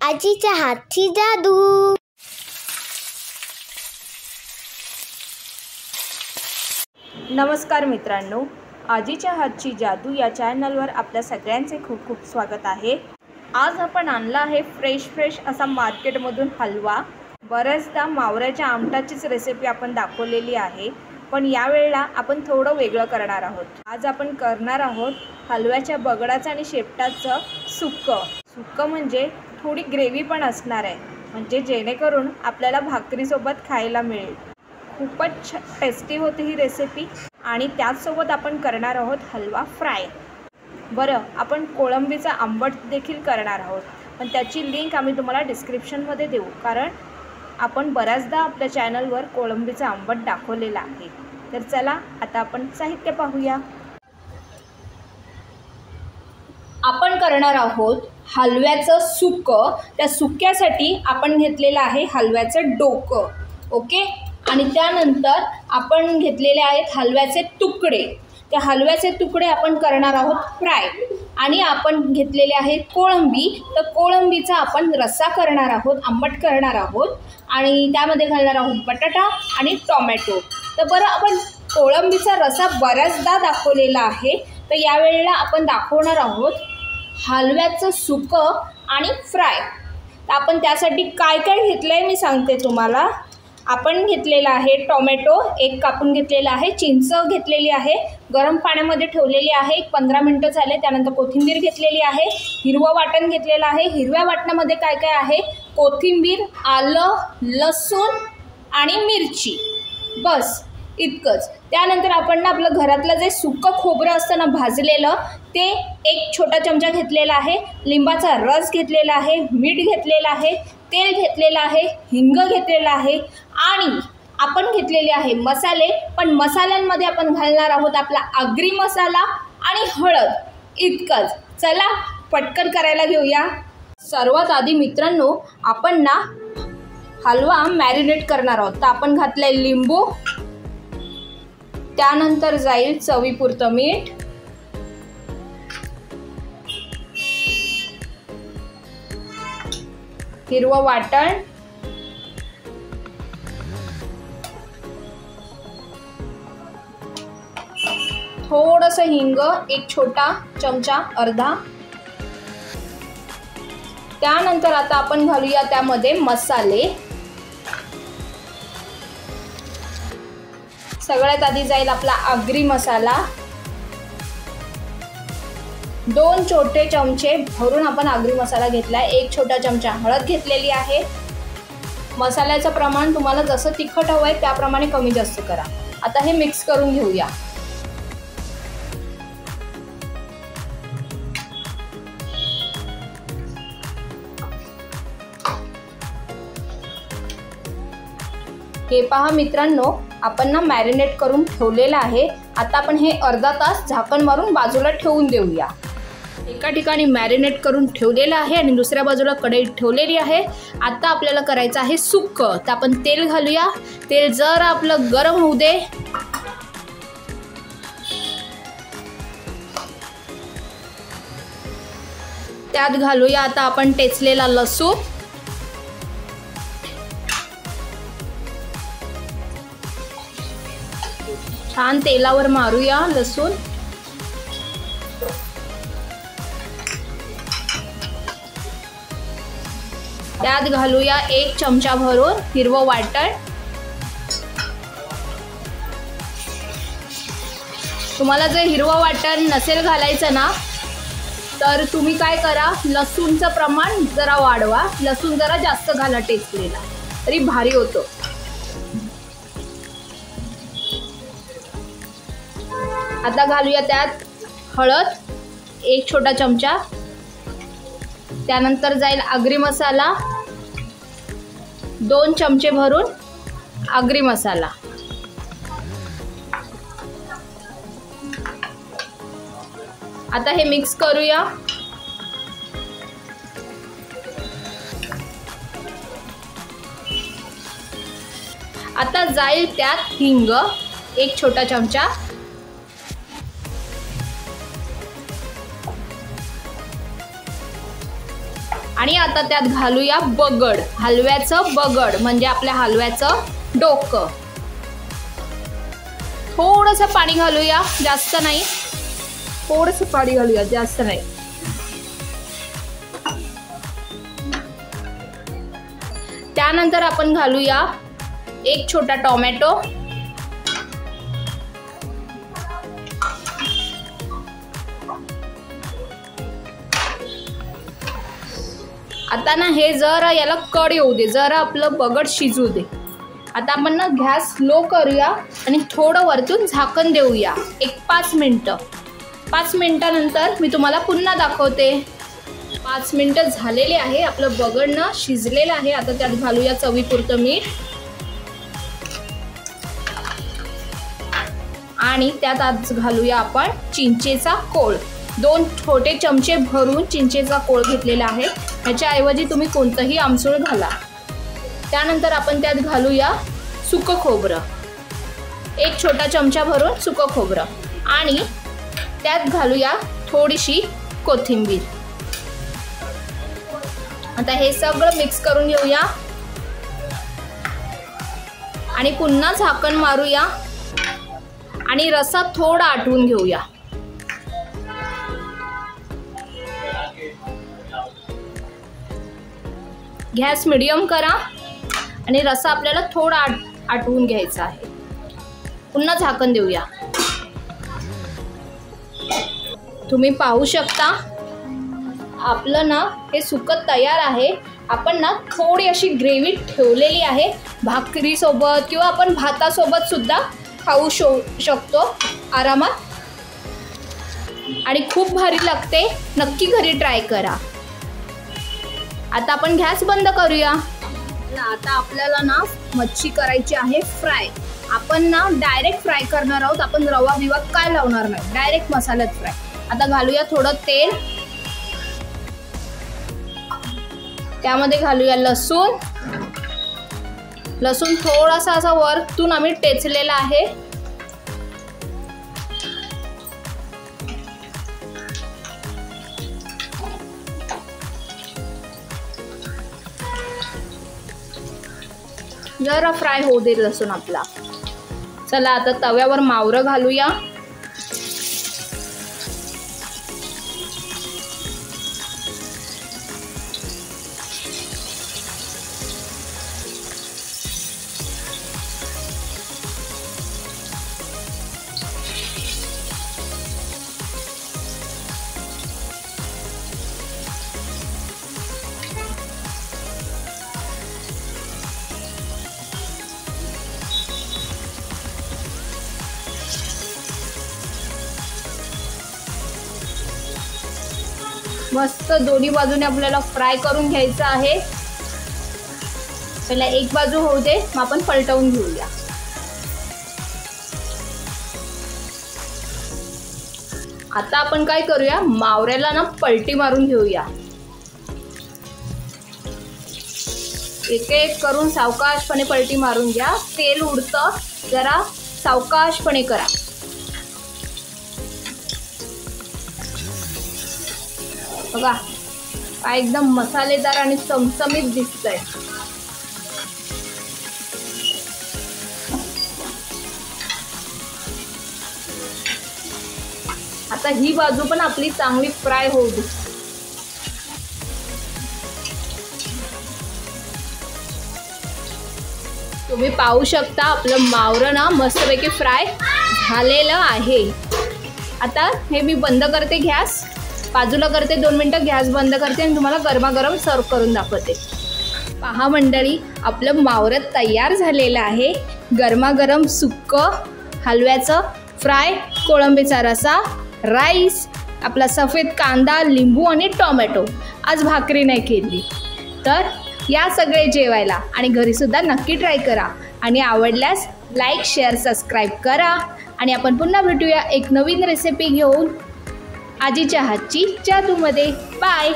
आजीच्या हातची जादू। नमस्कार मित्रांनो, आजीच्या हातची जादू या चॅनलवर आपल्या सगळ्यांचे खूप खूप स्वागत आहे। आज आपण आणला आहे फ्रेश असा मार्केटमधून हलवा। बऱ्याचदा मावऱ्याच्या आमटाचीच रेसिपी आपण दाखवलेली आहे, पण यावेळेला आपण थोडं वेगळं करणार आहोत। आज आपण करणार आहोत हलव्याच्या बगडाचं आणि शेपटाचं सुक्कं म्हणजे थोडी ग्रेव्ही पण असणार आहे, म्हणजे जेणेकरून आपल्याला भाकरीसोबत खायला मिळेल। खूपच टेस्टी होती ही रेसिपी आणि त्याचसोबत आपण करणार आहोत हलवा फ्राय। बरं, आपण कोळंबीचा आंबट देखील करणार आहोत, पण त्याची लिंक आम्ही तुम्हाला डिस्क्रिप्शनमध्ये देऊ, कारण आपण बऱ्याचदा आपल्या चॅनलवर कोळंबीचा आंबट दाखवलेला आहे। तर चला आता आपण साहित्य पाहूया। आपण करणार आहोत हलव्याचं सुक्कं। त्या सुक्क्यासाठी आपण घेतलेलं आहे हलव्याचं डोकं, ओके। आणि त्यानंतर आपण घेतलेले आहेत हलव्याचे तुकडे। त्या हलव्याचे तुकडे आपण करणार आहोत फ्राय। आणि आपण घेतलेले आहे कोळंबी, तर कोळंबीचा आपण रस्सा करणार आहोत, आंबट करणार आहोत आणि त्यामध्ये घालणार आहोत बटाटा आणि टोमॅटो। तर बरं, आपण कोळंबीचा रस्सा बऱ्याचदा दाखवलेला आहे, तर यावेळेला आपण दाखवणार आहोत हलव्याचं सुक्कं आणि फ्राय। तर आपण त्यासाठी काय काय घेतलं आहे मी सांगते तुम्हाला। आपण घेतलेला आहे टोमॅटो एक कापून घेतलेला आहे, चिंच घेतलेली आहे, गरम पाण्यामध्ये ठेवलेली आहे, 15 मिनिटं झाले। त्यानंतर कोथिंबीर घेतलेली आहे, हिरवं वाटण घेतलेलं आहे। हिरव्या वाटणामध्ये काय काय आहे, कोथिंबीर, आलं, लसूण आणि मिरची, बस इतकंच। त्यानंतर आपण ना आपलं घरातलं जे सुक्कं खोबरं असतं ना भाजलेलं, ते 1 छोटा चमचा घेतलेला आहे, लिंबाचा रस घेतलेला आहे, मीठ घेतलेलं आहे, तेल घेतलेलं आहे, हिंग घेतलेला आहे आणि आपण घेतलेले आहे मसाले। पण मसाल्यांमध्ये आपण घालणार आहोत आपला आगरी मसाला आणि हळद, इतकंच। चला पटकन करायला घेऊया। सर्वात आधी मित्रांनो, आपण ना हलवा मॅरिनेट करणार आहोत। तर आपण घातलंय लिंबू, त्यानंतर जाईल चवीपुरतं मीठ, हिरवं वाटण, थोडंसं हिंग, 1 छोटा चमचा अर्धा। त्यानंतर आता आपण घालूया त्यामध्ये मसाले। सगळ्यात आधी जाईल आपला आगरी मसाला, 2 छोटे चमचे भरून आपण आगरी मसाला घेतलाय। 1 छोटा चमचा हळद घेतलेली आहे। मसाल्याचं प्रमाण तुम्हाला जसं तिखट हवं आहे त्याप्रमाणे कमी जास्त करा। आता हे मिक्स करून घेऊया। हे पहा मित्रांनो, आपण ना मॅरिनेट करून ठेवलेलं आहे। आता आपण हे अर्धा तास झाकण मारून बाजूला ठेवून देऊया। एका ठिकाणी मॅरिनेट करून ठेवलेलं आहे आणि दुसऱ्या बाजूला कढई ठेवलेली आहे। आता आपल्याला करायचं आहे सुक्कं। तर आपण तेल घालूया। तेल जरा आपलं गरम होऊ दे। त्यात घालूया आता आपण टेचलेला लसूण, छान तेलावर मारूया लसूण। त्यात घालूया 1 चमचा भरून हिरवं वाटण। तुम्हाला जर हिरवं वाटण नसेल घालायचं ना, तर तुम्ही काय करा, लसूणचं प्रमाण जरा वाढवा, लसूण जरा जास्त घाला टेचलेला, तरी भारी होतं। आता घालूया त्यात हळद 1 छोटा चमचा, त्यानंतर जाईल आगरी मसाला 2 चमचे भरून आगरी मसाला। आता हे मिक्स करूया। आता जाईल त्यात हिंग 1 छोटा चमचा, आणि आता त्यात घालूया बगड, हलव्याचं बगड म्हणजे आपल्या हलव्याचं डोकं. थोडंसं पाणी घालूया, जास्त नाही, थोडंसं पाणी घालूया, जास्त नाही. त्यानंतर आपण घालूया एक छोटा टोमॅटो. आता ना हे जरा याला कड येऊ दे, जरा आपलं बगड शिजू दे. आता आपण ना गॅस स्लो करूया आणि थोडं वरतून झाकण देऊया एक 5 मिनटं. 5 मिनटानंतर मी तुम्हाला पुन्हा दाखवते. 5 मिनटं झालेले आहे, आपलं बगड ना शिजलेलं आहे. आता त्यात घालूया चवीपुरतं मीठ आणि त्यात आज घालूया आपण चिंचेचा कोळ. 2 छोटे चमचे भरून चिंचेचा कोळ घेतलेला आहे. ह्याच्याऐवजी तुम्ही कोणतंही आमसूळ घाला. त्यानंतर आपण त्यात घालूया सुकं खोबरं, 1 छोटा चमचा भरून सुकं खोबरं आणि त्यात घालूया थोडीशी कोथिंबीर. आता हे सगळं मिक्स करून घेऊया आणि पुन्हा झाकण मारूया आणि रस्सा थोडा आटवून घेऊया. गॅस मिडियम करा आणि रस्सा आपल्याला थोडा आटवून घ्यायचा आहे. पुन्हा झाकण देऊया. तुम्ही पाहू शकता आपलं ना हे सुकं तयार आहे. आपण ना थोडी अशी ग्रेव्ही ठेवलेली आहे. भाकरीसोबत किंवा आपण भातासोबत सुद्धा खाऊ शकतो आरामात आणि खूप भारी लागते. नक्की घरी ट्राय करा. आता आपण गॅस बंद करूया. आता आपल्याला ना मच्छी करायची आहे फ्राय. आपण ना डायरेक्ट फ्राय करणार आहोत. आपण रवा बिवा काय लावणार नाही, डायरेक्ट मसाल्यात फ्राय. आता घालूया थोडं तेल, त्यामध्ये घालूया लसूण. लसूण थोडासा असा वरतून आम्ही टेचलेला आहे. जरा फ्राय होऊ दे लसूण आपला. चला आता तव्यावर मावरं घालूया. मस्त दोन्ही बाजूने आपल्याला फ्राय करून घ्यायचं आहे. पहिला एक बाजू होऊ दे, मग आपण पलटवून घेऊया. आता आपण काय करूया, मावऱ्याला ना पलटी मारून घेऊया. एक एक करून सावकाशपणे पलटी मारून घ्या. तेल उडतं, जरा सावकाशपणे करा. बघा काय एकदम मसालेदार आणि चमचमीत दिसतंय. आता ही बाजू पण आपली चांगली फ्राय होऊ दे. तुम्ही पाहू शकता आपलं मावरं ना मस्तपैकी फ्राय झालेलं आहे. आता हे मी बंद करते गॅस, बाजूला करते 2 मिनटं, गॅस बंद करते आणि तुम्हाला गरमागरम सर्व करून दाखवते. पहा मंडळी, आपलं मावरं तयार झालेलं आहे. गरमागरम सुक्कं हलव्याचं फ्राय, कोळंबीचा रसा, राईस, आपला सफेद कांदा, लिंबू आणि टोमॅटो. आज भाकरी नाही केली तर या सगळे जेवायला आणि घरीसुद्धा नक्की ट्राय करा. आणि आवडल्यास लाईक, शेअर, सबस्क्राईब करा. आणि आपण पुन्हा भेटूया एक नवीन रेसिपी घेऊन आजीच्या हातची जादूमध्ये. बाय.